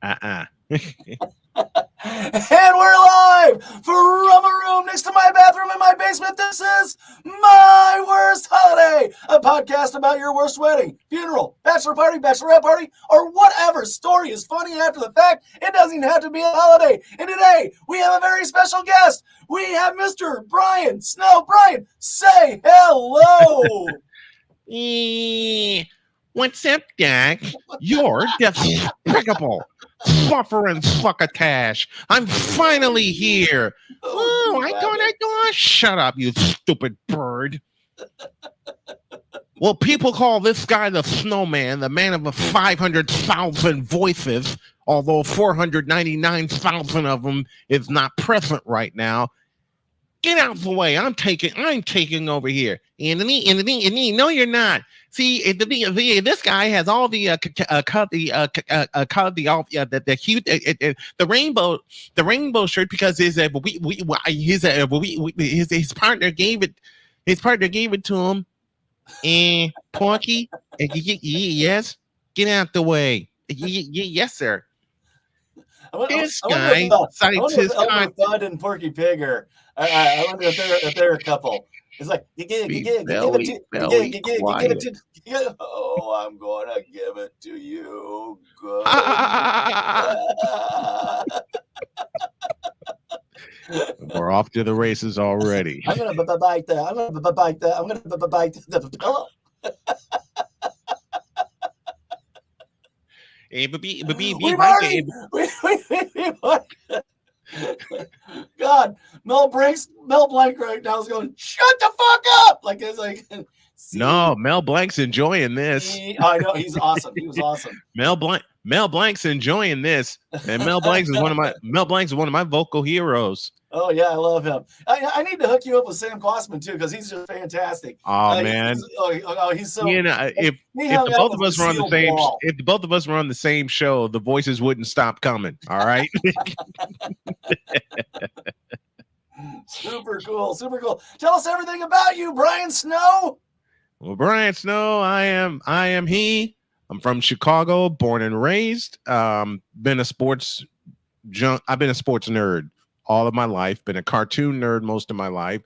And we're live from a room next to my bathroom in my basement. This is My Worst Holiday, a podcast about your worst wedding, funeral, bachelor party, bachelorette party, or whatever story is funny after the fact. It doesn't even have to be a holiday. And today, we have a very special guest. We have Mr. Brian Snow. Brian, say hello. What's up, Doc? You're despicable. Fluffer and fuckatash. I'm finally here. Oh, I thought. Shut up, you stupid bird. Well, people call this guy the snowman, the man of 500,000 voices, although 499,000 of them is not present right now. Get out of the way. I'm taking over here. Anthony, no, you're not. See, this guy has all the rainbow shirt because his partner gave it to him. And Porky, yes, get out the way. Yes, sir. This guy cites his Bud and Porky Pig, or I wonder if they're a couple. It's like you give it to. Oh, I'm gonna give it to you. Good. We're off to the races already. I'm gonna bite that. I'm gonna bite the pillow. God, Mel Blanc right now is going, shut the fuck up. Like it's like no, Mel Blanc's enjoying this. I know, he's awesome. He was awesome. Mel Blanc's enjoying this. And Mel Blanc's is one of my vocal heroes. Oh yeah, I love him. I need to hook you up with Sam Klossman too, because he's just fantastic. Oh man, he's so. If the both of us were on the same, if the both of us were on the same show, the voices wouldn't stop coming. All right. Super cool, super cool. Tell us everything about you, Brian Snow. Well, Brian Snow, I am he. I'm from Chicago, born and raised. I've been a sports nerd all of my life, been a cartoon nerd most of my life.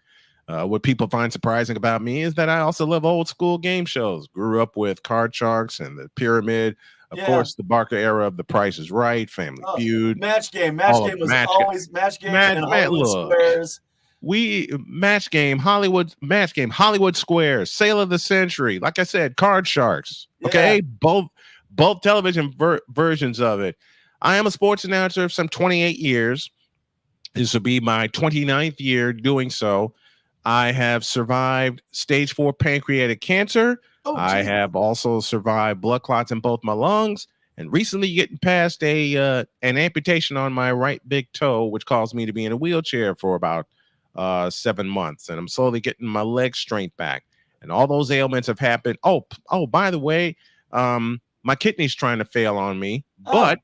What people find surprising about me is that I also love old school game shows. Grew up with Card Sharks and the Pyramid. Of course, the Barker era of The Price is Right, Family Feud. Match Game was always Match Game and Hollywood Squares. Hollywood Squares, Sale of the Century. Like I said, Card Sharks. Okay, both television versions of it. I am a sports announcer of some 28 years. This will be my 29th year doing so. I have survived stage 4 pancreatic cancer. I have also survived blood clots in both my lungs, and recently getting past an amputation on my right big toe, which caused me to be in a wheelchair for about 7 months. And I'm slowly getting my leg strength back. And all those ailments have happened. Oh, by the way, my kidney's trying to fail on me, but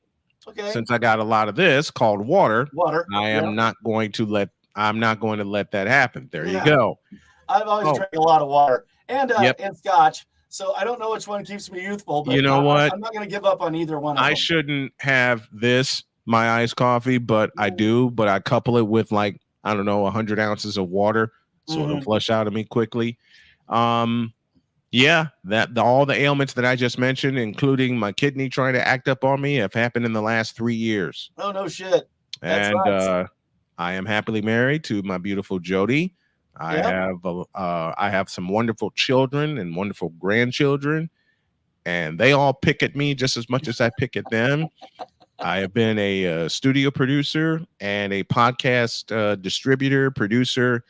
since I got a lot of this called water, I'm not going to let that happen. There you go. I've always drank a lot of water and scotch, so I don't know which one keeps me youthful. But you know what? I'm not going to give up on either one of them. I shouldn't have my iced coffee, but I do. But I couple it with 100 ounces of water, so it'll flush out of me quickly. All the ailments that I just mentioned, including my kidney trying to act up on me, have happened in the last 3 years. Oh, no shit. That's nice. I am happily married to my beautiful Jody. I have some wonderful children and wonderful grandchildren, and they all pick at me just as much as I pick at them. I have been a studio producer and a podcast distributor, producer,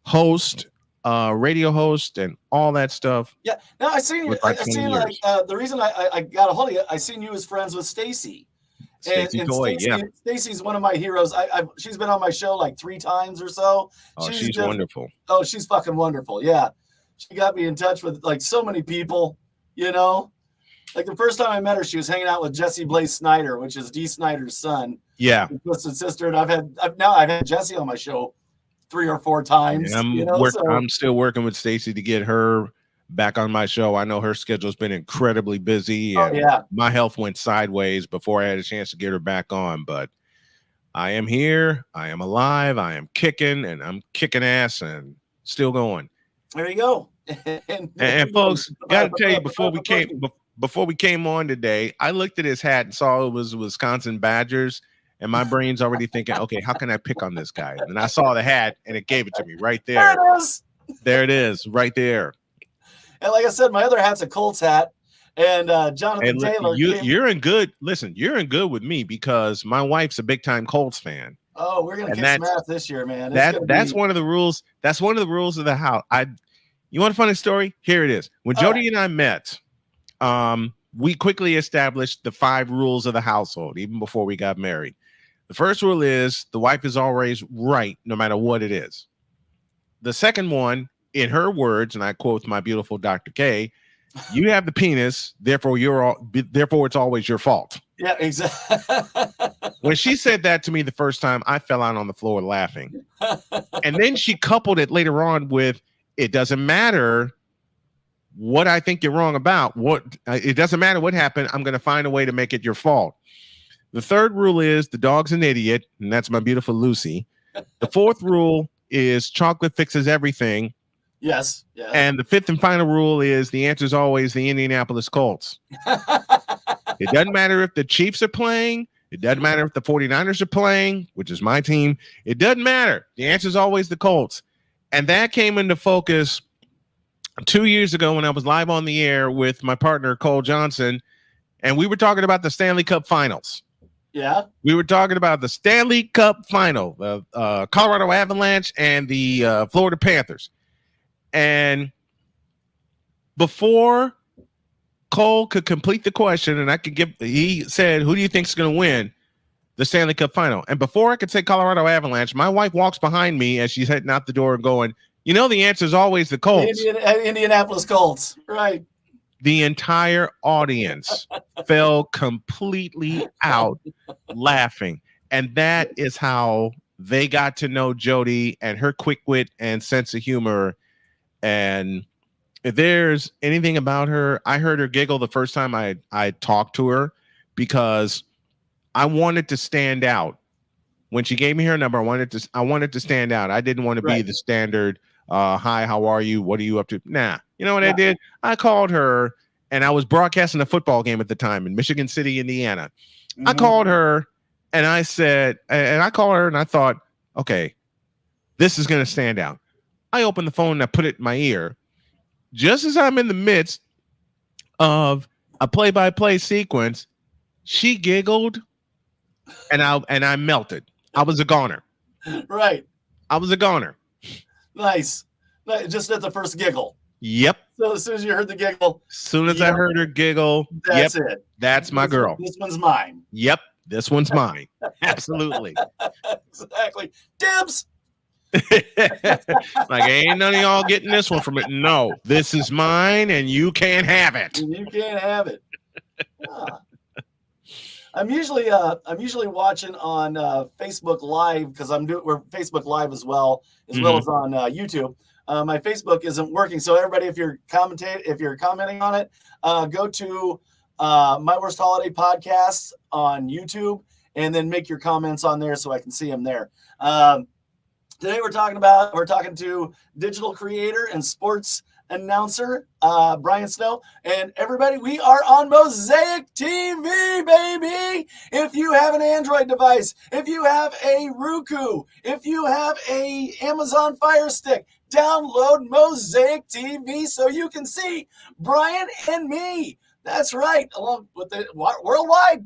host, radio host, and all that stuff. Yeah. Now I seen you. The reason I got a hold of you, I seen you as friends with Stacy. Stacy's one of my heroes. She's been on my show like 3 times or so. Oh, she's wonderful. Oh, she's fucking wonderful. Yeah. She got me in touch with so many people, Like the first time I met her, she was hanging out with Jesse Blaze Snyder, which is Dee Snyder's son. Yeah. Twisted Sister. And I've had Jesse on my show 3 or 4 times. And I'm still working with Stacy to get her back on my show. I know her schedule's been incredibly busy, and my health went sideways before I had a chance to get her back on. But I am here. I am alive. I am kicking, and I'm kicking ass and still going. There you go. and folks, got to tell you, before we came on today, I looked at his hat and saw it was Wisconsin Badgers. And my brain's already thinking, okay, how can I pick on this guy? And I saw the hat, and it gave it to me right there. There it is. There it is, right there. And like I said, my other hat's a Colts hat. And Jonathan Taylor. You're in good. Listen, you're in good with me because my wife's a big time Colts fan. Oh, we're gonna kick some ass this year, man. That's one of the rules. That's one of the rules of the house. You want a funny story? Here it is. When Jody and I met, we quickly established the 5 rules of the household, even before we got married. The first rule is the wife is always right, no matter what it is. The second one, in her words, and I quote my beautiful Dr. K, you have the penis, therefore it's always your fault. Yeah, exactly. When she said that to me the first time, I fell out on the floor laughing. And then she coupled it later on with, it doesn't matter what I think you're wrong about. It doesn't matter what happened. I'm going to find a way to make it your fault. The third rule is the dog's an idiot, and that's my beautiful Lucy. The fourth rule is chocolate fixes everything. Yes. And the fifth and final rule is the answer is always the Indianapolis Colts. It doesn't matter if the Chiefs are playing. It doesn't matter if the 49ers are playing, which is my team. It doesn't matter. The answer is always the Colts. And that came into focus 2 years ago when I was live on the air with my partner, Cole Johnson, and we were talking about the Stanley Cup Finals. Yeah. We were talking about the Stanley Cup Final, the Colorado Avalanche and the Florida Panthers. And before Cole could complete the question, and he said, who do you think is going to win the Stanley Cup Final? And before I could say Colorado Avalanche, my wife walks behind me as she's heading out the door and going, the answer is always the Colts. Indianapolis Colts, right. The entire audience fell completely out laughing. And that is how they got to know Jody and her quick wit and sense of humor. And if there's anything about her, I heard her giggle the first time I talked to her because I wanted to stand out. When she gave me her number, I wanted to stand out. I didn't want to be the standard, hi, how are you? What are you up to? Nah. You know what I did? I called her, and I was broadcasting a football game at the time in Michigan City, Indiana. Mm-hmm. I called her, and I thought, okay, this is going to stand out. I opened the phone and I put it in my ear. Just as I'm in the midst of a play-by-play sequence, she giggled, and I melted. I was a goner. Right. I was a goner. Nice. Just at the first giggle. Yep. So as soon as you heard the giggle. As soon as I heard her giggle. That's it. That's my girl. This one's mine. Yep. This one's mine. Absolutely. Exactly. Dibs. Like, ain't none of y'all getting this one from it. No, this is mine, and you can't have it. You can't have it. I'm usually watching on Facebook Live because we're Facebook Live as well as on YouTube. My Facebook isn't working, so everybody, if you're commenting on it, go to My Worst Holiday Podcast on YouTube, and then make your comments on there so I can see them there. Today we're talking to digital creator and sports announcer Brian Snow, and everybody, we are on Mosaic TV, baby. If you have an Android device, if you have a Roku, if you have a Amazon Fire Stick, download Mosaic TV so you can see Brian and me. That's right, along with the worldwide.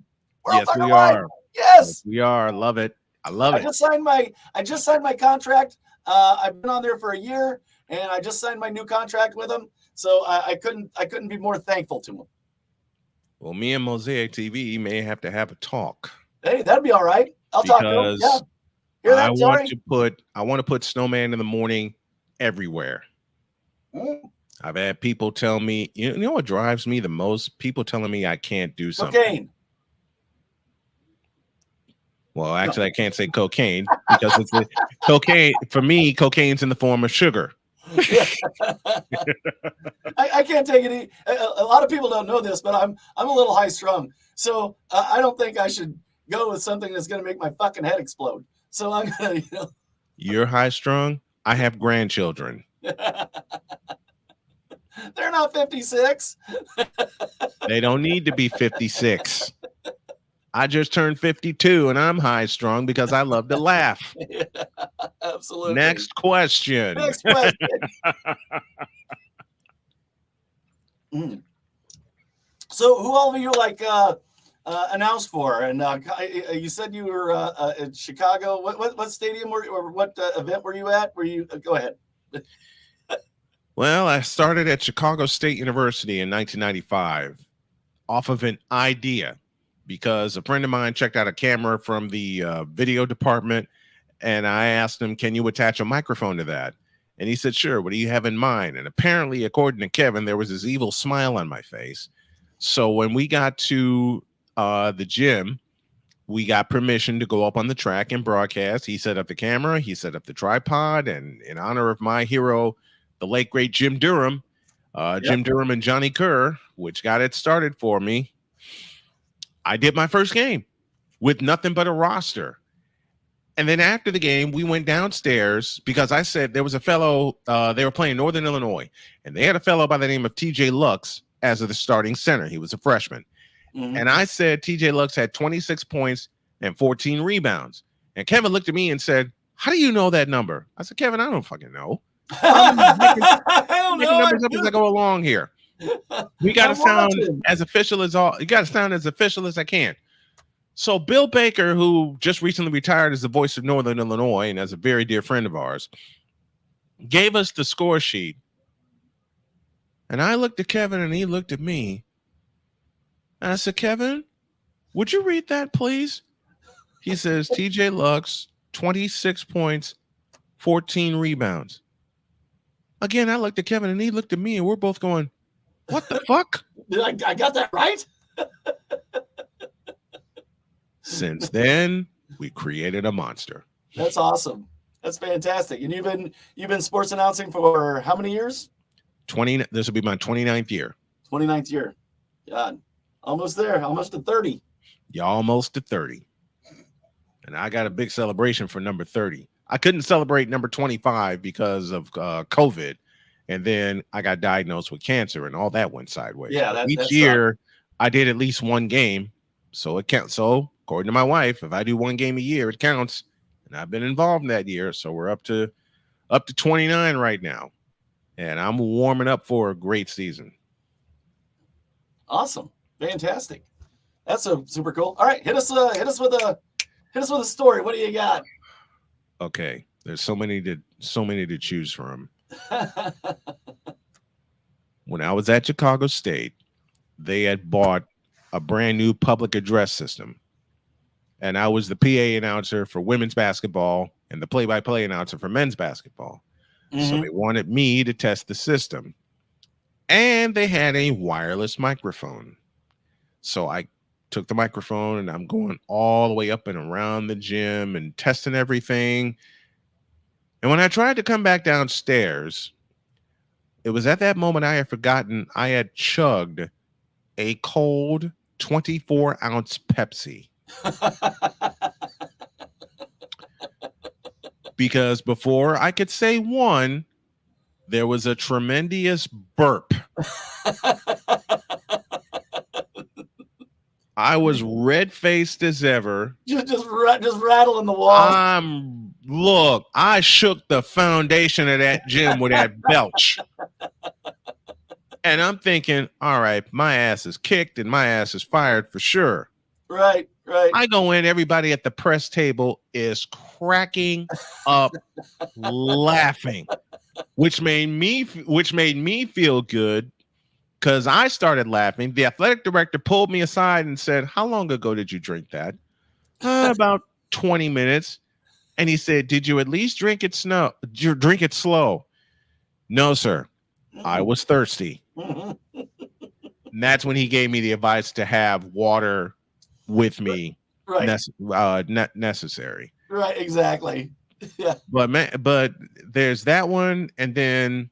Yes, we are. Yes, we are. Love it. I love it. I just signed my contract. I've been on there for a year, and I just signed my new contract with them. So I couldn't be more thankful to them. Well, me and Mosaic TV may have to have a talk. Hey, that'd be all right. I'll talk to them. Yeah. Hear that, I want to put Snowman in the Morning everywhere. I've had people tell me, you know what drives me the most? People telling me I can't do something. Cocaine. Well, actually, I can't say cocaine because it's cocaine. For me, cocaine's in the form of sugar. I can't take it. A lot of people don't know this, but I'm a little high strung, so I don't think I should go with something that's going to make my fucking head explode. So I'm gonna, You're high strung. I have grandchildren. they're not 56. They don't need to be 56. I just turned 52 and I'm high strung because I love to laugh. Yeah, absolutely. Next question. Next question. So, who all of you announced for? And you said you were at Chicago. What stadium or what event were you at? Go ahead. Well, I started at Chicago State University in 1995 off of an idea because a friend of mine checked out a camera from the video department, and I asked him, "Can you attach a microphone to that?" And he said, "Sure. What do you have in mind?" And apparently, according to Kevin, there was this evil smile on my face. So when we got to the gym, we got permission to go up on the track and broadcast. He set up the camera, he set up the tripod, and in honor of my hero, the late great Jim Durham, Jim Durham and Johnny Kerr, which got it started for me, I did my first game with nothing but a roster. And then after the game, we went downstairs because I said there was a fellow, they were playing Northern Illinois, and they had a fellow by the name of TJ Lux as the starting center. He was a freshman. Mm-hmm. And I said TJ Lux had 26 points and 14 rebounds. And Kevin looked at me and said, "How do you know that number?" I said, "Kevin, I don't fucking know. I'm making numbers up as I go along here. We got to sound as official as I can." So Bill Baker, who just recently retired as the voice of Northern Illinois and as a very dear friend of ours, gave us the score sheet. And I looked at Kevin and he looked at me. And I said, "Kevin, would you read that, please?" He says, TJ Lux, 26 points, 14 rebounds. Again, I looked at Kevin and he looked at me and we're both going, "What the fuck?" I got that right? Since then, we created a monster. That's awesome. That's fantastic. And you've been sports announcing for how many years? 20. This will be my 29th year. 29th year. God, almost there. Almost to 30. You're almost to 30. And I got a big celebration for number 30. I couldn't celebrate number 25 because of COVID. And then I got diagnosed with cancer and all that went sideways. Yeah, each year I did at least one game. So it counts. So according to my wife, if I do one game a year, it counts. And I've been involved in that year. So we're up to 29 right now. And I'm warming up for a great season. Awesome. Fantastic. That's super cool. All right. Hit us with a story. What do you got? Okay. There's so many to choose from. When I was at Chicago State, they had bought a brand new public address system. And I was the PA announcer for women's basketball and the play-by-play announcer for men's basketball. Mm-hmm. So they wanted me to test the system. And they had a wireless microphone. So I took the microphone and I'm going all the way up and around the gym and testing everything. And when I tried to come back downstairs, it was at that moment I had forgotten I had chugged a cold 24-ounce Pepsi. Because before I could say one, there was a tremendous burp. I was red-faced as ever. Just rattling the wall. Look, I shook the foundation of that gym with that belch. And I'm thinking, all right, my ass is kicked and my ass is fired for sure. Right. I go in, everybody at the press table is cracking up laughing, which made me feel good because I started laughing. The athletic director pulled me aside and said, "How long ago did you drink that?" About 20 minutes. And he said, "Did you at least drink it slow?" "No, sir. I was thirsty." And that's when he gave me the advice to have water with me, necessary. Right, exactly. Yeah. But there's that one, and then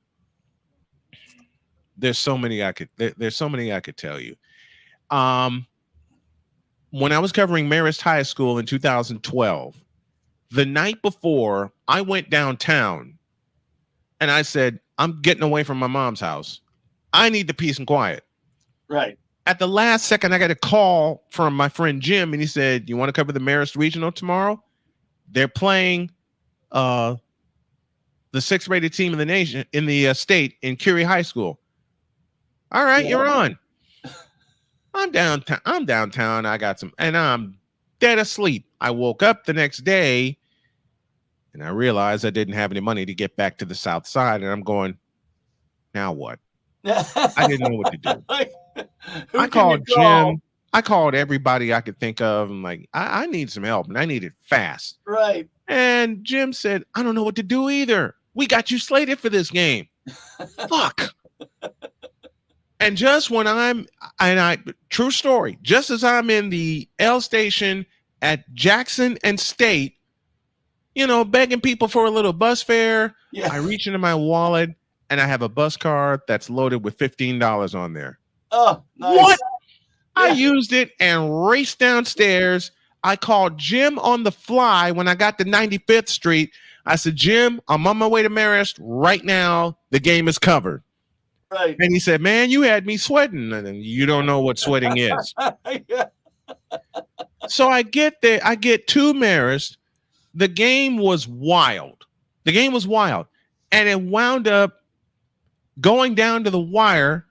there's so many there's so many I could tell you. When I was covering Marist High School in 2012, the night before, I went downtown and I said, I'm getting away from my mom's house. I need the peace and quiet. Right. At the last second, I got a call from my friend Jim, and he said, you want to cover the Marist Regional tomorrow? They're playing the 6th rated team in the nation, in the state, in Curie High School. All right, you're on. I'm downtown. I got some, and I'm dead asleep. I woke up the next day and I realized I didn't have any money to get back to the South Side. And I'm going, now what? I didn't know what to do. I called Jim. I called everybody I could think of. I'm like, I need some help, and I need it fast. Right. And Jim said, I don't know what to do either. We got you slated for this game. Fuck. And just when true story, just as I'm in the L station at Jackson and State, begging people for a little bus fare, I reach into my wallet and I have a bus card that's loaded with $15 on there. Oh, nice. What? Yeah. I used it and raced downstairs. I called Jim on the fly when I got to 95th Street. I said, Jim, I'm on my way to Marist right now. The game is covered. Right. And he said, man, you had me sweating. And you don't know what sweating is. Yeah. So I get there. I get to Marist. The game was wild. And it wound up going down to the wire.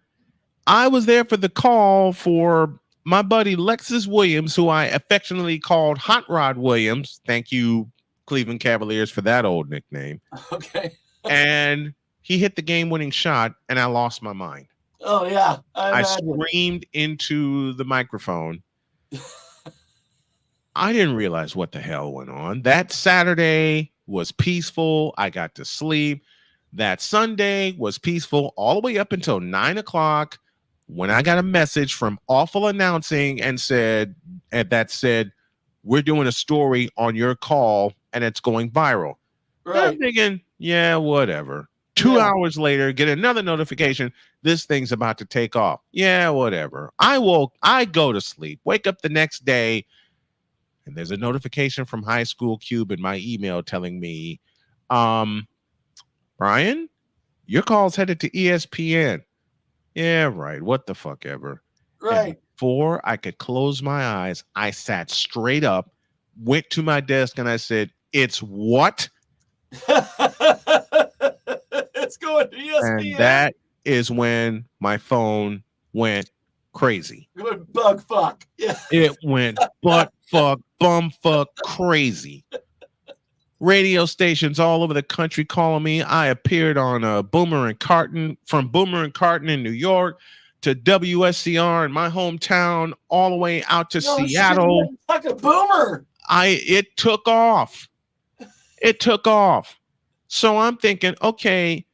I was there for the call for my buddy Lexus Williams, who I affectionately called Hot Rod Williams. Thank you, Cleveland Cavaliers, for that old nickname. Okay. And he hit the game-winning shot, and I lost my mind. Oh, yeah. I screamed into the microphone. I didn't realize what the hell went on. That Saturday was peaceful. I got to sleep. That Sunday was peaceful all the way up until 9 o'clock when I got a message from Awful Announcing and said, we're doing a story on your call and it's going viral. Right. I'm thinking, yeah, whatever. 2 hours later, get another notification. This thing's about to take off. Yeah, whatever. I go to sleep, wake up the next day, and there's a notification from High School Cube in my email telling me, Brian, your call's headed to ESPN. Yeah, right. What the fuck ever. Right. And before I could close my eyes, I sat straight up, went to my desk, and I said, it's what? It's going to ESPN. And that is when my phone went crazy. It went bug fuck. Yeah. It went butt fuck, bum fuck crazy. Radio stations all over the country calling me. I appeared on Boomer and Carton, from Boomer and Carton in New York to WSCR in my hometown, all the way out to Seattle. Fuck a Boomer. It took off. It took off. So I'm thinking, okay,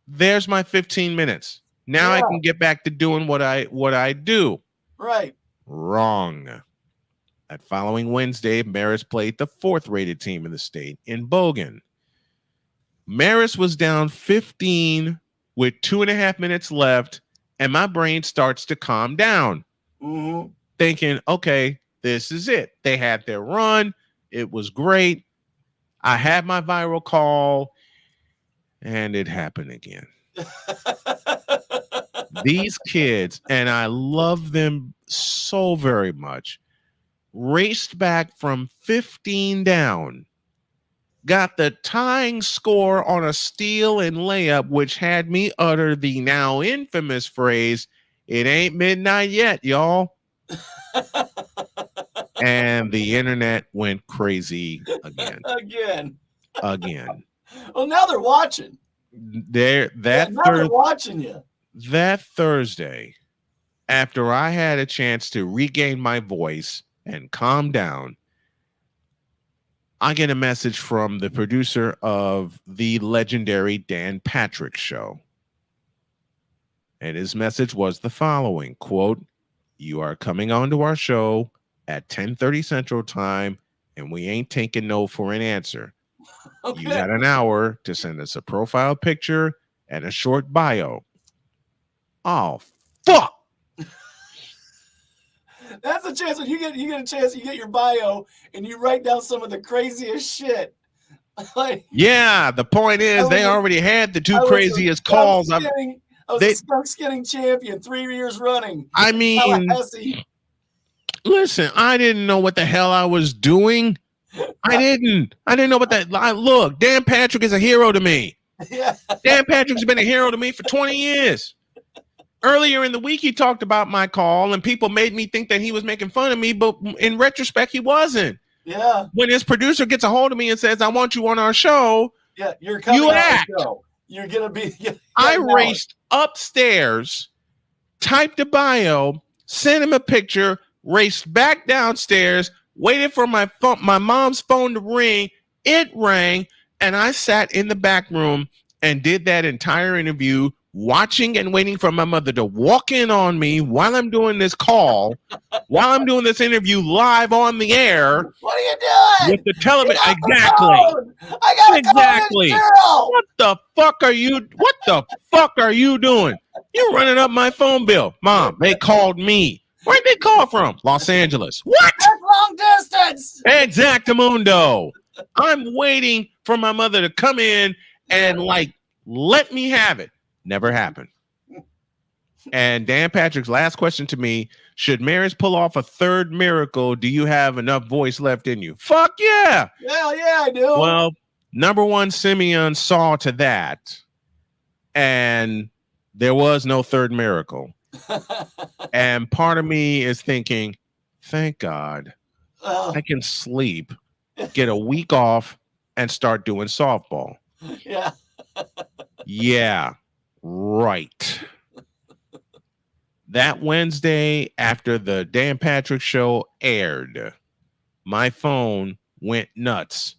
there's my 15 minutes. Now I can get back to doing what I do. Right. Wrong. That following Wednesday, Marist played the 4th rated team in the state in Bogan. Marist was down 15 with 2.5 minutes left, and my brain starts to calm down. Mm-hmm. Thinking, okay, this is it. They had their run. It was great. I had my viral call, and it happened again. These kids, and I love them so very much, raced back from 15 down, got the tying score on a steal and layup, which had me utter the now infamous phrase, "It ain't midnight yet, y'all." And the internet went crazy again. Again. Well, now they're watching. They're watching you. That Thursday, after I had a chance to regain my voice and calm down, I get a message from the producer of the legendary Dan Patrick Show. And his message was the following, quote, "You are coming on to our show at 10:30 Central Time, and we ain't taking no for an answer. Okay. You got an hour to send us a profile picture and a short bio." Oh, fuck. That's a chance when you get a chance, you get your bio and you write down some of the craziest shit. Like, yeah, the point is they already had the two craziest calls. I was a skunk skinning champion 3 years running. I mean, listen, I didn't know what the hell I was doing. I didn't know what that. Look, Dan Patrick is a hero to me. Yeah. Dan Patrick's been a hero to me for 20 years. Earlier in the week, he talked about my call, and people made me think that he was making fun of me, but in retrospect, he wasn't. Yeah. When his producer gets a hold of me and says, "I want you on our show," yeah, you're coming. You act. You're gonna be. I raced upstairs, typed a bio, sent him a picture, raced back downstairs, waited for my phone, my mom's phone to ring. It rang, and I sat in the back room and did that entire interview, watching and waiting for my mother to walk in on me while I'm doing this call, while I'm doing this interview live on the air. What are you doing? With the television. Exactly. I got exactly. What the fuck are you? What the fuck are you doing? You're running up my phone bill. Mom, they called me. Where'd they call from? Los Angeles. What? That's long distance. Exactamundo. I'm waiting for my mother to come in and let me have it. Never happened. And Dan Patrick's last question to me: should Maris pull off a third miracle? Do you have enough voice left in you? Fuck yeah. Hell yeah, I do. Well, number one, Simeon saw to that, and there was no third miracle. And part of me is thinking, thank God I can sleep, get a week off, and start doing softball. Yeah. Yeah, right. That Wednesday after the Dan Patrick show aired, my phone went nuts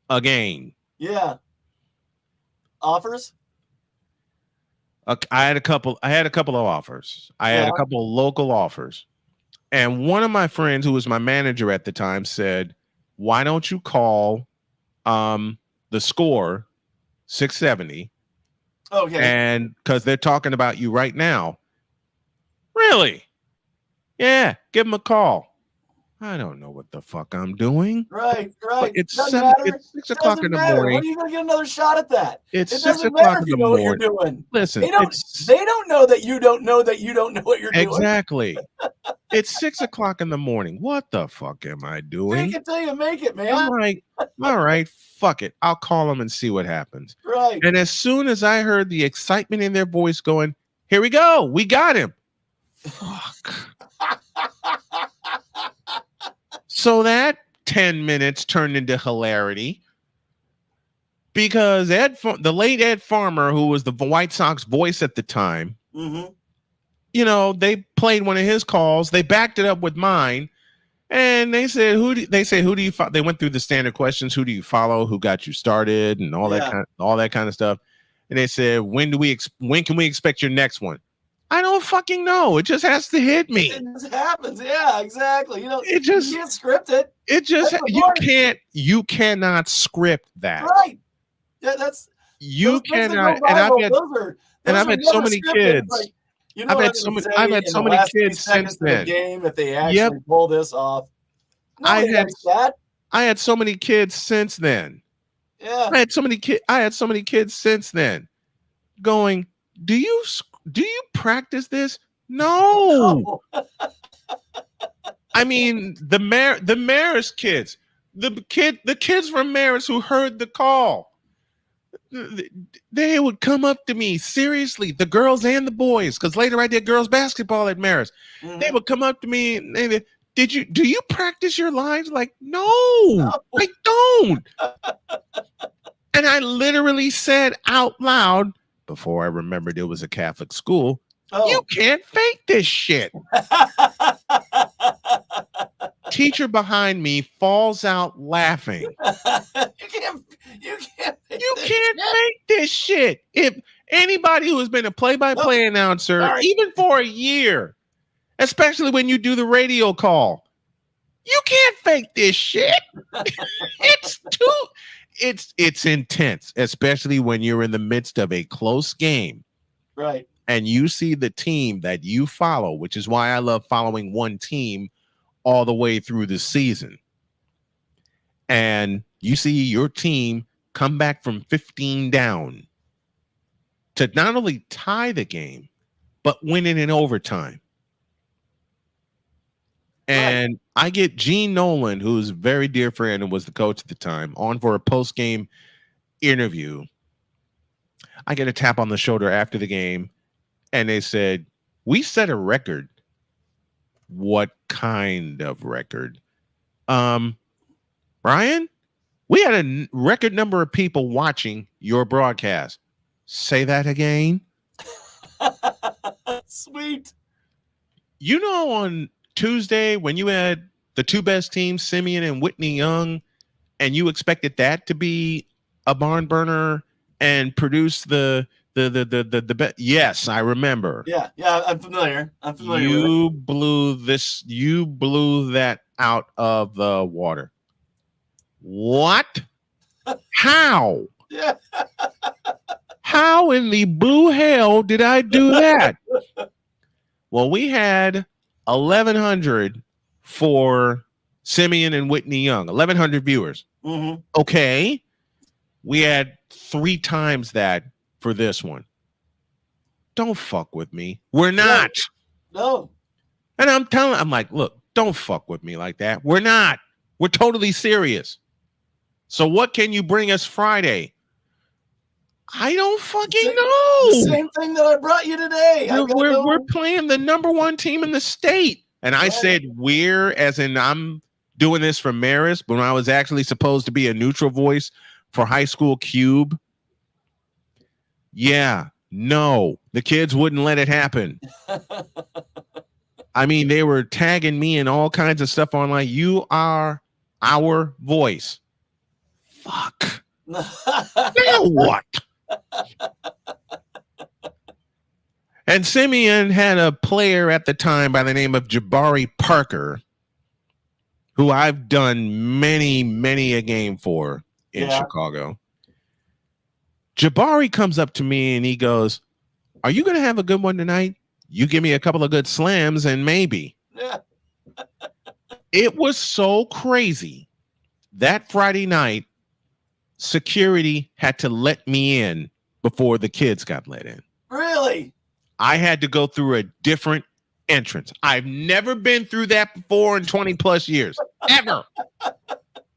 again. Yeah. Offers? I had a couple of offers. I had a couple of local offers. And one of my friends, who was my manager at the time, said, "Why don't you call the Score 670?" Okay. And because they're talking about you right now. Really? Yeah, give them a call. I don't know what the fuck I'm doing. Right. It's 6 o'clock in the morning. When are you going to get another shot at that? It's 6 o'clock in the morning. What you're doing. Listen, they don't know that you don't know that you don't know what you're doing. Exactly. It's 6 o'clock in the morning. What the fuck am I doing? Take it till you make it, man. I'm like, all right, fuck it. I'll call them and see what happens. Right. And as soon as I heard the excitement in their voice going, "Here we go. We got him." Fuck. So that 10 minutes turned into hilarity because the late Ed Farmer, who was the White Sox voice at the time, they played one of his calls. They backed it up with mine, and they said, "Who do you follow?" They went through the standard questions: "Who do you follow? Who got you started?" and all that kind of stuff. And they said, "When can we expect your next one?" I don't fucking know. It just has to hit me. It just happens. Yeah, exactly. You can't script it. It just you cannot script that. Right. Yeah, you cannot. And I've had so many kids. Like, I've had so many kids since then. Game if they actually pull this off. I had so many kids since then. Yeah. I had so many kids since then going, Do you practice this? No. I mean, the Maris kids, the kids from Maris who heard the call, they would come up to me, seriously, the girls and the boys, because later I did girls basketball at Maris. They would come up to me and they, do you practice your lines? Like, no, I don't. And I literally said out loud, before I remembered it was a Catholic school, you can't fake this shit. Teacher behind me falls out laughing. You can't fake this shit. If anybody who has been a play-by-play announcer, even for a year, especially when you do the radio call, you can't fake this shit. It's intense, especially when you're in the midst of a close game. Right. and you see the team that you follow, which is why I love following one team all the way through the season, and you see your team come back from 15 down to not only tie the game, but win it in overtime. And I get Gene Nolan, who's a very dear friend and was the coach at the time, on for a post-game interview. I get a tap on the shoulder after the game, and they said, "We set a record." What kind of record? Brian, we had a record number of people watching your broadcast. Say that again. Sweet. You know, on Tuesday when you had the two best teams, Simeon and Whitney Young, and you expected that to be a barn burner and produce the best. Yes, I remember. Yeah, I'm familiar. You blew that out of the water. What? How? Yeah. How in the blue hell did I do that? Well, we had 1,100 for Simeon and Whitney Young, 1,100 viewers. Mm-hmm. Okay. We had 3 times that for this one. Don't fuck with me. We're not. No. And I'm like, look, don't fuck with me like that. We're not. We're totally serious. So what can you bring us Friday? I don't fucking know. The same thing that I brought you today. We're playing the number 1 team in the state. And I said we're, as in I'm doing this for Marist, but when I was actually supposed to be a neutral voice for High School Cube. Yeah, no, the kids wouldn't let it happen. I mean, they were tagging me and all kinds of stuff online. You are our voice. Fuck. Now what? And Simeon had a player at the time by the name of Jabari Parker, who I've done many a game for in Chicago. Jabari comes up to me and he goes, "Are you going to have a good one tonight? You give me a couple of good slams and maybe." Yeah. It was so crazy. That Friday night, security had to let me in before the kids got let in. Really? I had to go through a different entrance. I've never been through that before in 20 plus years. Ever.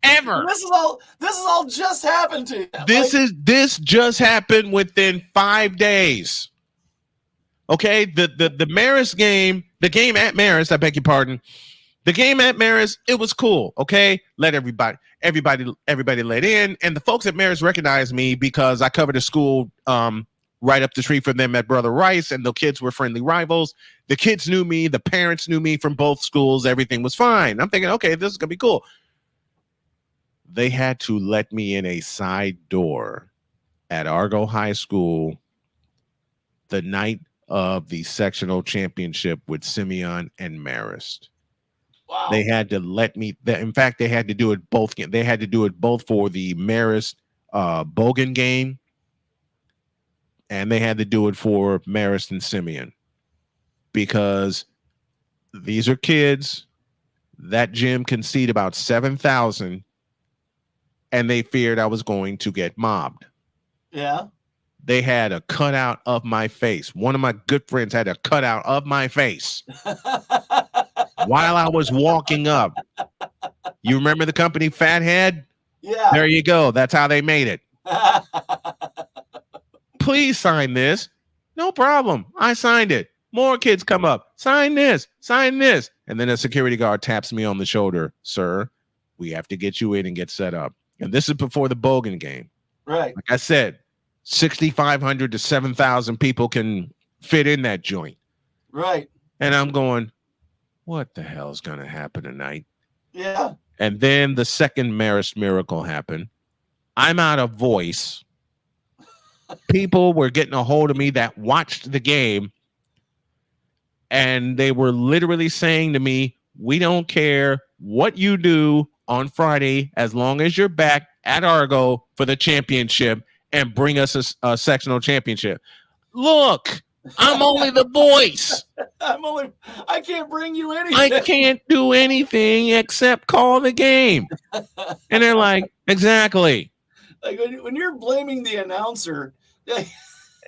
This is all just happened to you. This just happened within 5 days. Okay, the Marist game, the game at Marist, I beg your pardon. The game at Marist, it was cool. Okay, let everybody let in, and the folks at Marist recognized me because I covered a school right up the street from them at Brother Rice, and the kids were friendly rivals. The kids knew me, the parents knew me from both schools. Everything was fine. I'm thinking, okay, this is gonna be cool. They had to let me in a side door at Argo High School the night of the sectional championship with Simeon and Marist. Wow. They had to let me. In fact, they had to do it both. They had to do it both for the Marist Bogan game, and they had to do it for Marist and Simeon, because these are kids. That gym can seat about 7,000, and they feared I was going to get mobbed. Yeah. They had a cutout of my face. One of my good friends had a cutout of my face while I was walking up. You remember the company Fathead? Yeah. There you go. That's how they made it. Please sign this. No problem. I signed it. More kids come up. Sign this. Sign this. And then a security guard taps me on the shoulder. "Sir, we have to get you in and get set up." And this is before the Bogan game. Right. Like I said, 6,500 to 7,000 people can fit in that joint. Right. And I'm going, what the hell's going to happen tonight? Yeah. And then the second Marist miracle happened. I'm out of voice. People were getting a hold of me that watched the game, and they were literally saying to me, "We don't care what you do on Friday as long as you're back at Argo for the championship and bring us a sectional championship." Look, I'm only the voice. I can't bring you anything. I can't do anything except call the game. And they're like, exactly. Like when you're blaming the announcer.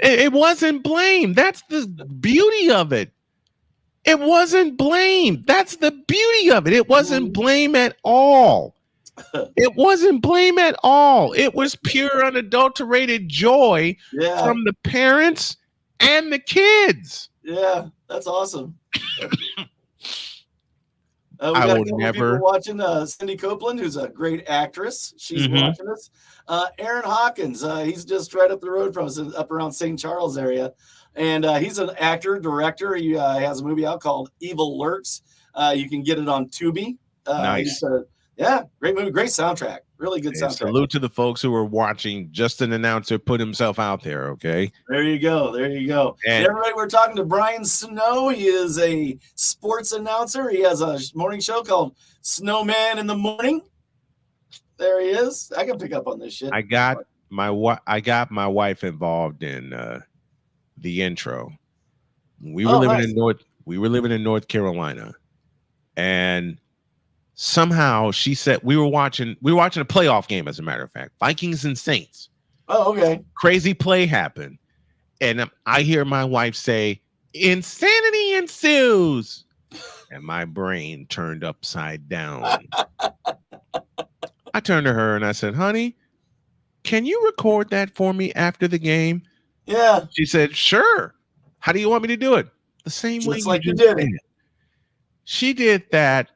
It wasn't blame. That's the beauty of it. It wasn't blame. That's the beauty of it. It wasn't blame at all. It wasn't blame at all. It was pure, unadulterated joy from the parents and the kids. Yeah, that's awesome. We I got will never watching Cindy Copeland, who's a great actress. She's watching us. Aaron Hawkins, he's just right up the road from us, up around St. Charles area, and he's an actor, director. He has a movie out called Evil Lurks. You can get it on Tubi. Nice. Great movie, great soundtrack, really good soundtrack. Salute to the folks who are watching. Just an announcer put himself out there. Okay. There you go. And everybody, we're talking to Brian Snow. He is a sports announcer. He has a morning show called Snowman in the Morning. There he is. I can pick up on this shit. I got my wife involved in the intro. We were living in North Carolina, and somehow she said we were watching a playoff game, as a matter of fact, Vikings and Saints. Oh, okay. Crazy play happened, and I hear my wife say, "Insanity ensues," and my brain turned upside down. I turned to her and I said, "Honey, can you record that for me after the game?" Yeah. She said, "Sure. How do you want me to do it?" The same way you did it. She did that.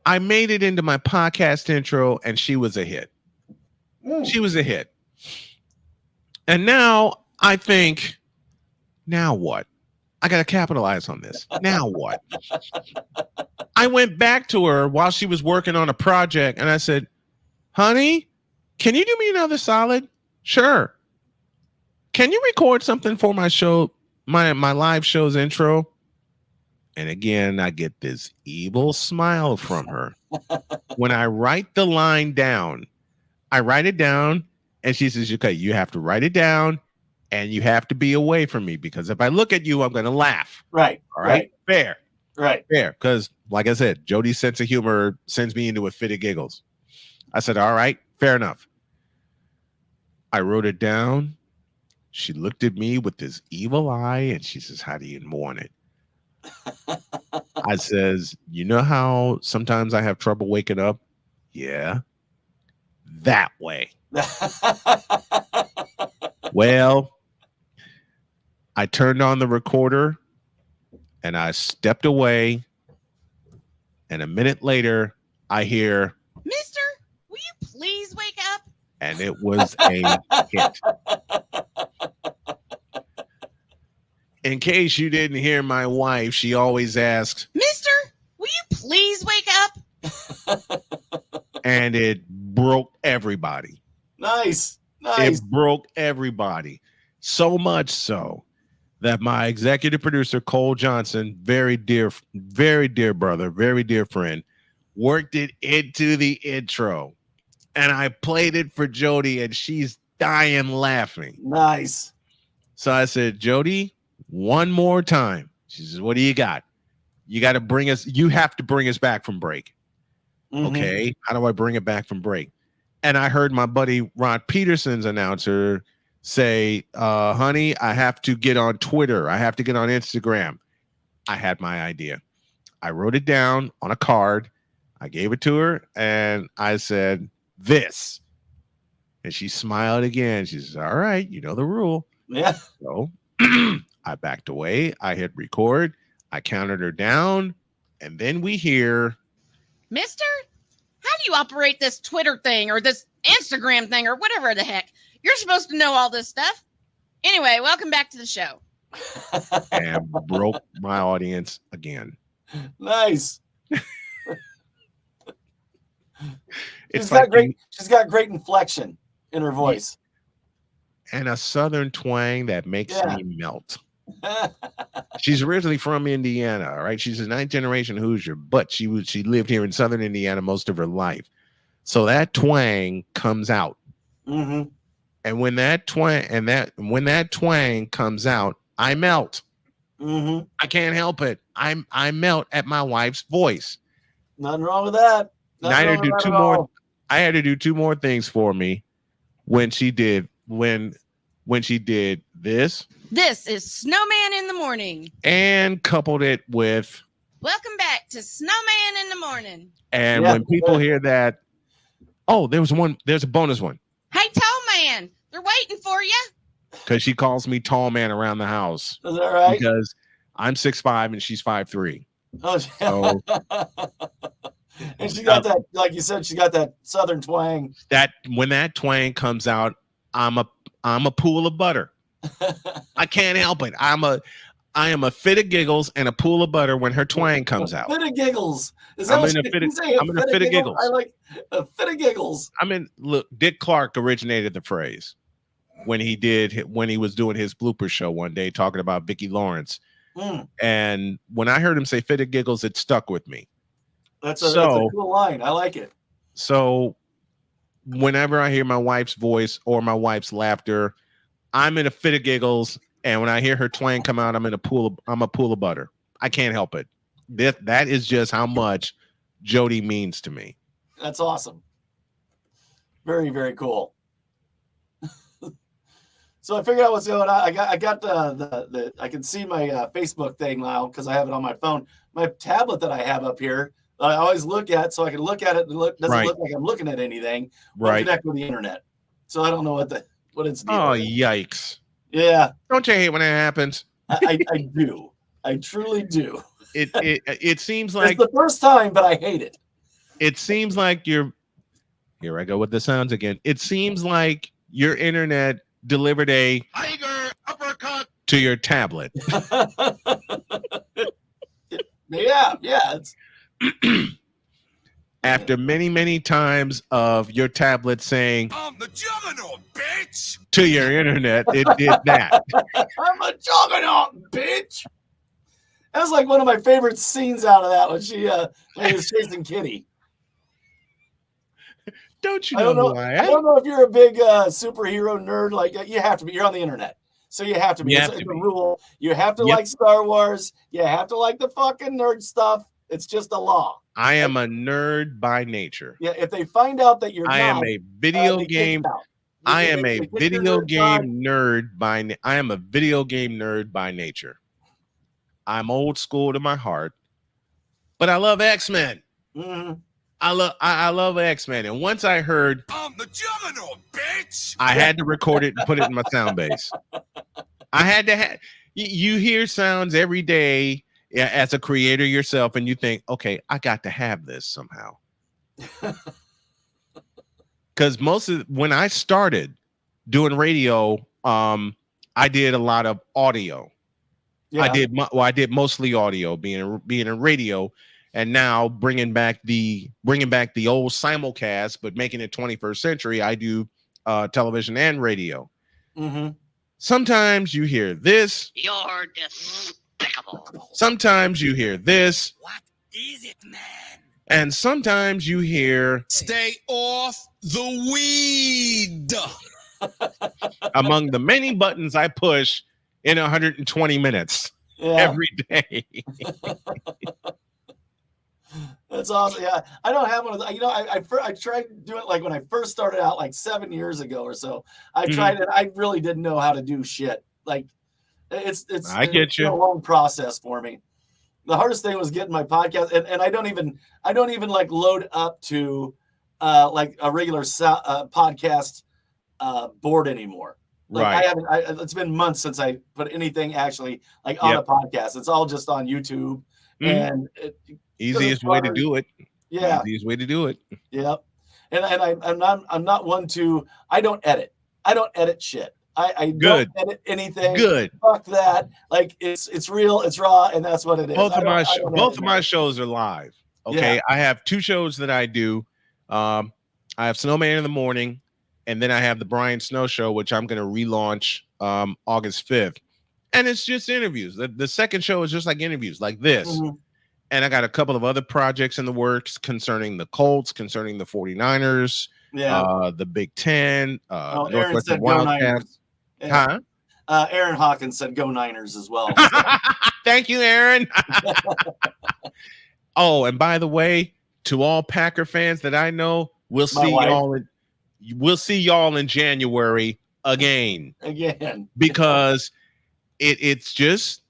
I made it into my podcast intro, and she was a hit. She was a hit. And now I think, now what? I got to capitalize on this. Now what? I went back to her while she was working on a project, and I said, "Honey, can you do me another solid?" "Sure." "Can you record something for my show, my live show's intro?" And again, I get this evil smile from her. When I write the line down, I write it down, and she says, "Okay, you have to write it down, and you have to be away from me, because if I look at you, I'm going to laugh." Right. All right. Fair. Right. Fair. Because, like I said, Jody's sense of humor sends me into a fit of giggles. I said, "All right, fair enough." I wrote it down. She looked at me with this evil eye, and she says, "How do you want it?" I says, "You know how sometimes I have trouble waking up?" "Yeah." "That way." Well, I turned on the recorder and I stepped away. And a minute later, I hear, "Mister, will you please wake up?" And it was a hit. In case you didn't hear my wife, she always asks, "Mister, will you please wake up?" And it broke everybody. Nice. It broke everybody. So much so that my executive producer, Cole Johnson, very dear brother, very dear friend, worked it into the intro. And I played it for Jody, and she's dying laughing. Nice. So I said, "Jody, one more time." She says, "What do you got?" You have to bring us back from break." Okay. How do I bring it back from break? And I heard my buddy Rod Peterson's announcer say, "Honey, I have to get on Twitter. I have to get on Instagram." I had my idea. I wrote it down on a card. I gave it to her, and I said, "This." And she smiled again. She says, "All right, you know the rule." Yeah. So I backed away. I hit record. I counted her down. And then we hear, "Mister, how do you operate this Twitter thing or this Instagram thing or whatever the heck? You're supposed to know all this stuff." Anyway, welcome back to the show. And broke my audience again. Nice. She's got great inflection in her voice. And a Southern twang that makes me melt. She's originally from Indiana, all right? She's a 9th generation Hoosier, but she lived here in Southern Indiana most of her life. So that twang comes out. Mm-hmm. And when that twang comes out, I melt. Mm-hmm. I can't help it. I melt at my wife's voice. Nothing wrong with that. And I had to do Nothing two wrong with that at more. all. I had to do two more things for me when she did when she did this This is Snowman in the Morning. and coupled it with Welcome back to Snowman in the Morning. and Yeah. when people hear that, oh, there's a bonus one Hey, Tall Man, they're waiting for you. because she calls me tall man around the house Is that right? because I'm 6'5" and she's 5'3". Oh, So and she got that, like you said, she got that southern twang. that when that twang comes out, I'm a pool of butter. I can't help it. I am a fit of giggles and a pool of butter when her twang comes out. Fit of giggles. Is I'm that in what a fit you of- say? I'm in a fit of giggles. I like a fit of giggles. I mean, look, Dick Clark originated the phrase when he was doing his blooper show one day talking about Vicki Lawrence. Mm, And when I heard him say fit of giggles, it stuck with me. that's a So- cool line. I like it. So whenever I hear my wife's voice or my wife's laughter, I'm in a fit of giggles. And when I hear her twang come out, I'm a pool of butter. I can't help it. That is just how much Jody means to me. That's awesome. Very, very cool. So I figured out what's going on. I got the I can see my Facebook thing now because I have it on my phone. My tablet that I have up here, I always look at so I can look at it and doesn't Right. look like I'm looking at anything. Right. Connect with the internet. So I don't know what it's doing. Oh, yikes. Yeah, Don't you hate when that happens? I do. I truly do. It seems It's like the first time, but I hate it. it seems like you're here I go with the sounds again. It seems like your internet delivered a tiger uppercut to your tablet. Yeah. It's After many times of your tablet saying I'm the juggernaut, bitch. to your internet, it did that. I'm a juggernaut, bitch. That was like one of my favorite scenes out of that when she was chasing Kitty. Don't you I know don't know. who I I am? don't know if you're a big superhero nerd. Like you have to be. You're on the internet, so you have to be. You It's have to a be. rule. You have to Yep. like Star Wars. You have to like the fucking nerd stuff. It's just a law. I am a nerd by nature. Yeah. If they find out that you're I not, am a video they kick game. you out. I They am kick a your video nerd card. game nerd I am a video game nerd by nature. I'm old school to my heart, but I love X-Men. Mhm. I love X-Men. And once I heard, I'm the juggernaut, bitch. I had to record it and put it in my sound base. I had to have you hear sounds every day as a creator yourself, and you think, okay, I got to have this somehow. Because when I started doing radio, I did a lot of audio. Yeah. I did mostly audio, being in radio, and now bringing back the old simulcast, but making it 21st century. I do television and radio. Mm-hmm. Sometimes you hear this. You're despicable. Sometimes you hear this, What is it, man? and sometimes you hear Stay off the weed. among the many buttons I push in 120 minutes Yeah. every day. That's awesome. Yeah, I don't have one of those. You know, I tried doing it like when I first started out, like 7 years ago or so. I Mhm. tried it. I really didn't know how to do shit. Like, it's I get it's been you. a long process for me. The hardest thing was getting my podcast, and I don't even like load up to like a regular podcast board anymore. Like Right. I haven't. It's been months since I put anything actually like on a podcast. It's all just on YouTube, Mhm. and Easiest way to do it. yeah. Easiest way to do it. Yep. And I'm not one to. I don't edit. I don't edit shit. I Good. don't edit anything. Good. Fuck that. Like it's real. It's raw, and that's what it is. Both I of my don't both edit of my it. shows are live. Okay, I have two shows that I do. I have Snowman in the morning, and then I have the Brian Snow Show, which I'm going to relaunch August 5th. And it's just interviews. The second show is just like interviews, like this. Mhm. And I got a couple of other projects in the works concerning the Colts, concerning the 49ers, Yeah. the Big Ten, Aaron Northwestern said go Niners. Wildcats. Yeah. Huh? Aaron Hawkins said go Niners as well. So. Thank you, Aaron. Oh, and by the way, to all Packer fans that I know, we'll see y'all in January again. Because it's just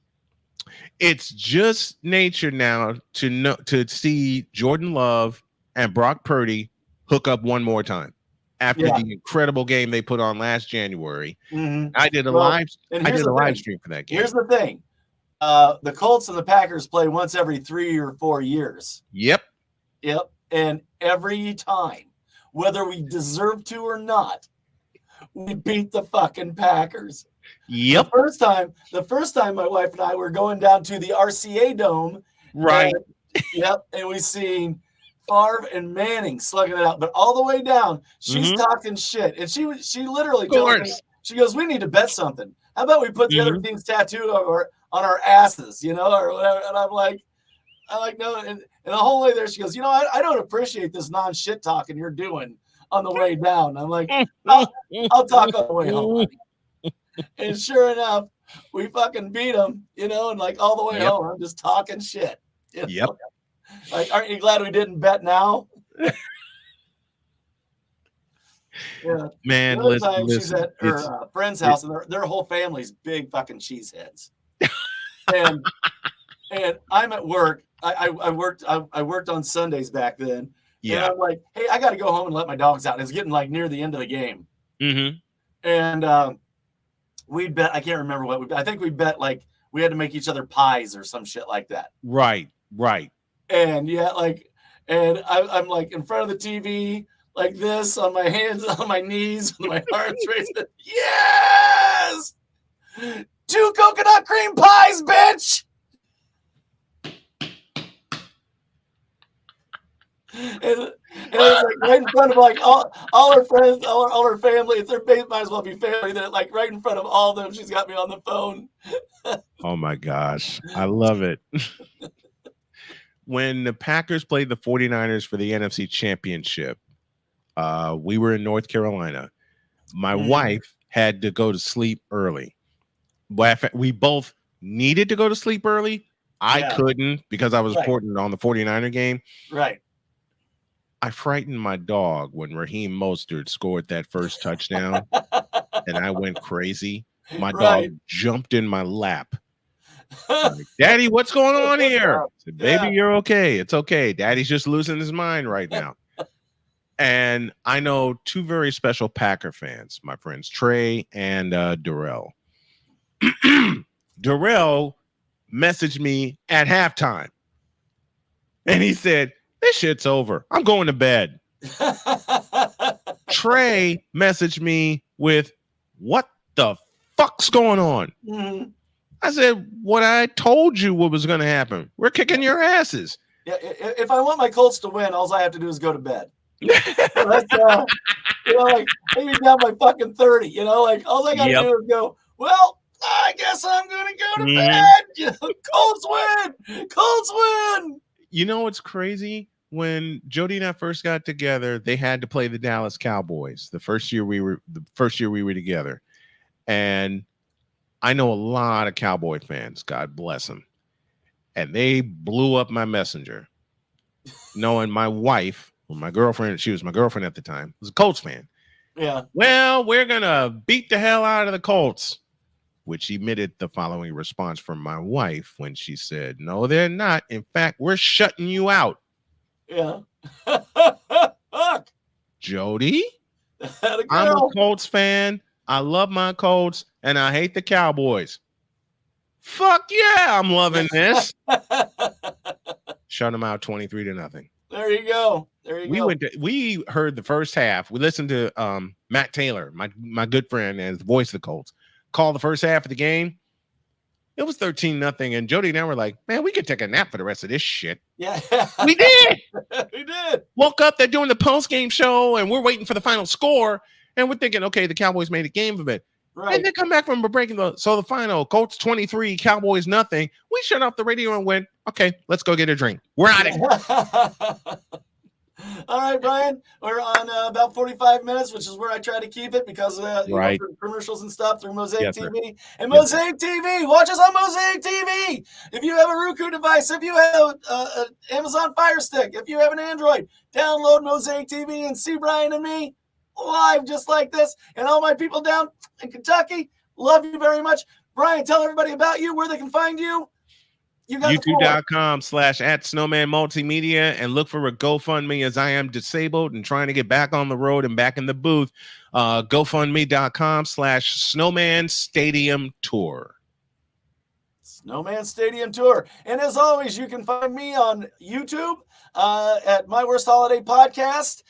nature now to see Jordan Love and Brock Purdy hook up one more time after the incredible game they put on last January. Mm-hmm. I did a live stream for that game. Here's the thing. The Colts and the Packers play once every 3 or 4 years. Yep. And every time, whether we deserve to or not, we beat the fucking Packers. Yep. The first time my wife and I were going down to the RCA Dome. Right. And we seen Favre and Manning slugging it out. But all the way down, she's talking shit. And she literally told me, she goes, we need to bet something. How about we put the other team's tattoo on our asses, or whatever. And I'm like, no. And the whole way there, she goes, I don't appreciate this non-shit talking you're doing on the way down. I'm like, I'll talk on the way home. And sure enough, we fucking beat them, and like all the way home, I'm just talking shit. Yep. Like, aren't you glad we didn't bet now? Yeah. Man, listen, she's at her friend's house, and their whole family's big fucking cheeseheads. and I'm at work. I worked on Sundays back then. Yeah. And I'm like, hey, I got to go home and let my dogs out. And it's getting like near the end of the game. Mm-hmm. And we bet. I can't remember what we bet. I think we bet like we had to make each other pies or some shit like that. Right. And and I'm like in front of the TV. Like this, on my hands, on my knees, with my arms raised. Yes! 2 coconut cream pies, bitch! And it was like right in front of like all her friends, all her family. It's their face, might as well be family. That like right in front of all of them, she's got me on the phone. Oh my gosh, I love it. When the Packers played the 49ers for the NFC Championship, we were in North Carolina. My wife had to go to sleep early. We both needed to go to sleep early. I couldn't because I was reporting on the 49er game. Right. I frightened my dog when Raheem Mostert scored that first touchdown, and I went crazy. My dog jumped in my lap. Like, Daddy, what's going on here? I said, baby, you're okay. It's okay. Daddy's just losing his mind right now. And I know 2 very special Packer fans, my friends Trey and Darrell. Darrell messaged me at halftime, and he said, this shit's over. I'm going to bed. Trey messaged me with, what the fuck's going on? Mm-hmm. I said, what I told you what was going to happen. We're kicking your asses. Yeah, if I want my Colts to win, all I have to do is go to bed. That's, like, hey, you're down by fucking 30, like all I got to do is go, well, I guess I'm going to go to bed. Colts win. Colts win. It's crazy. When Jody and I first got together, they had to play the Dallas Cowboys the first year we were together. And I know a lot of Cowboy fans, God bless them. And they blew up my messenger, knowing my wife, or my girlfriend, she was my girlfriend at the time, was a Colts fan. Yeah. Well, we're going to beat the hell out of the Colts, which emitted the following response from my wife when she said, no, they're not. In fact, we're shutting you out. Yeah. Jody, I'm a Colts fan. I love my Colts, and I hate the Cowboys. Fuck yeah, I'm loving this. Shut them out 23-0. There you go. We heard the first half. We listened to Matt Taylor, my good friend and the voice of the Colts, call the first half of the game. It was 13-0, and Jody and I were like, man, we could take a nap for the rest of this shit. Yeah. We did. We did. Woke up, they're doing the post-game show, and we're waiting for the final score, and we're thinking, okay, the Cowboys made a game of it. Right. And they come back from a break. So the final, Colts 23, Cowboys nothing. We shut off the radio and went, okay, let's go get a drink. We're out of here. All right, Brian, we're on about 45 minutes, which is where I try to keep it because Right. through commercials and stuff through Mosaic Yes, sir. TV. And Yes, sir. Mosaic TV, watch us on Mosaic TV. If you have a Roku device, if you have an Amazon Fire Stick, if you have an Android, download Mosaic TV and see Brian and me live just like this. And all my people down in Kentucky, love you very much. Brian, tell everybody about you, where they can find you. You got YouTube.com/@Snowman Multimedia, and look for a GoFundMe as I am disabled and trying to get back on the road and back in the booth. GoFundMe.com/Snowman Stadium Tour. Snowman Stadium Tour. And as always, you can find me on YouTube at My Worst Holiday Podcast.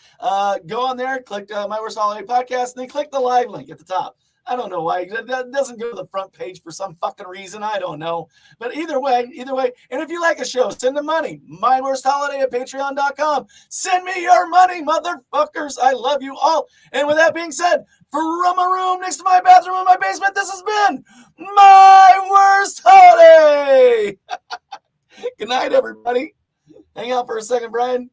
Go on there, click My Worst Holiday Podcast, and then click the live link at the top. I don't know why that doesn't go to the front page for some fucking reason. I don't know. But either way. And if you like a show, send them money. My Worst Holiday at patreon.com. Send me your money, motherfuckers. I love you all. And with that being said, from a room next to my bathroom in my basement, this has been My Worst Holiday. Good night, everybody. Hang out for a second, Brian.